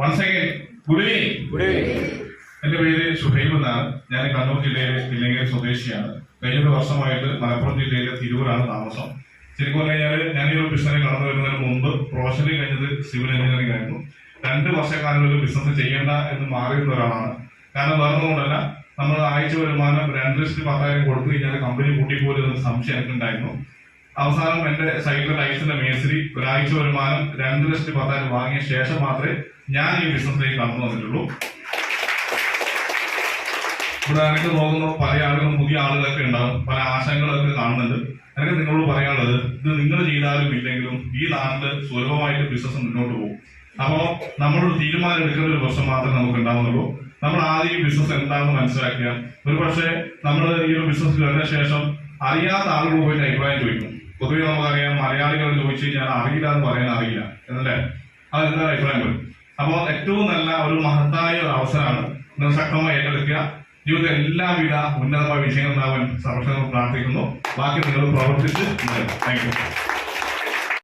Once again good evening. എന്റെ പേര് ഷുഹൈബ് എന്നാണ്. ഞാൻ കണ്ണൂർ ജില്ലയിലെ തില്ലങ്കേരി സ്വദേശിയാണ്. കഴിഞ്ഞ ഒരു വർഷമായിട്ട് മലപ്പുറം ജില്ലയിലെ തിരൂരാണ് താമസം. ശരിക്കും പറഞ്ഞു കഴിഞ്ഞാൽ ഞാൻ ഈ ഒരു ബിസിനസ്സിൽ കടന്നു വരുന്നതിന് മുമ്പ് പ്രൊഫഷണലി കഴിഞ്ഞത് സിവിൽ എഞ്ചിനീയറിംഗ് ആയിരുന്നു. 2 വർഷക്കാലം ഒരു ബിസിനസ് ചെയ്യേണ്ട എന്ന് മാറിയിരുന്ന ഒരാളാണ്. കാരണം വേറൊന്നുകൊണ്ടല്ല, നമ്മൾ ആഴ്ച വരുമാനം 2,10,000 കൊടുത്തു കഴിഞ്ഞാൽ കമ്പനി കൂട്ടിപ്പോലും എന്ന് സംശയം എനിക്കുണ്ടായിരുന്നു. അവസാനം എന്റെ സൈക്കിൾ ടൈസിന്റെ മേസ്ത്രി ഒരാഴ്ച വരുമാനം 2,10,000 വാങ്ങിയ ശേഷം മാത്രമേ ഞാൻ ഈ ബിസിനസ്സിലേക്ക് കടന്നു വന്നിട്ടുള്ളൂ. ഇവിടെ എനിക്ക് നോക്കുന്ന പല ആളുകളും പുതിയ ആളുകളൊക്കെ ഉണ്ടാകും, പല ആശങ്കകളൊക്കെ കാണുന്നുണ്ട്. എനിക്ക് നിങ്ങളോട് പറയാനുള്ളത്, ഇത് നിങ്ങൾ ചെയ്താലും ഇല്ലെങ്കിലും ഈ നാട്ടില് സുലഭമായിട്ട് ബിസിനസ് മുന്നോട്ട് പോകും. അപ്പോ നമ്മളൊരു തീരുമാനം എടുക്കുന്ന ഒരു പ്രശ്നം മാത്രമേ നമുക്ക് ഉണ്ടാവുന്നുള്ളൂ. നമ്മൾ ആദ്യം ഈ ബിസിനസ് എന്താണെന്ന് മനസ്സിലാക്കുക. ഒരു പക്ഷേ നമ്മൾ ഈ ഒരു ബിസിനസ് കേട്ട ശേഷം അറിയാത്ത ആളുകൾ പോയിട്ട് അഭിപ്രായം ചോദിക്കും. പൊതുവെ നമുക്കറിയാം, മലയാളികൾ ചോദിച്ചു കഴിഞ്ഞാൽ അറിയില്ല എന്ന് പറയാൻ അറിയില്ല എന്നല്ലേ, അതെന്താ അഭിപ്രായം വരും. അപ്പോൾ ഏറ്റവും നല്ല ഒരു മഹത്തായ ഒരു അവസരമാണ്. നിങ്ങൾ ശക്തമായി ഏറ്റെടുക്കുക. ജീവിതത്തിൽ എല്ലാവിധ ഉന്നതമായ വിജയങ്ങൾ ഉണ്ടാവാൻ സർവ്വക്ഷേമം പ്രാർത്ഥിക്കുന്നു. ബാക്കി നിങ്ങൾ പ്രവർത്തിച്ച് താങ്ക് യു.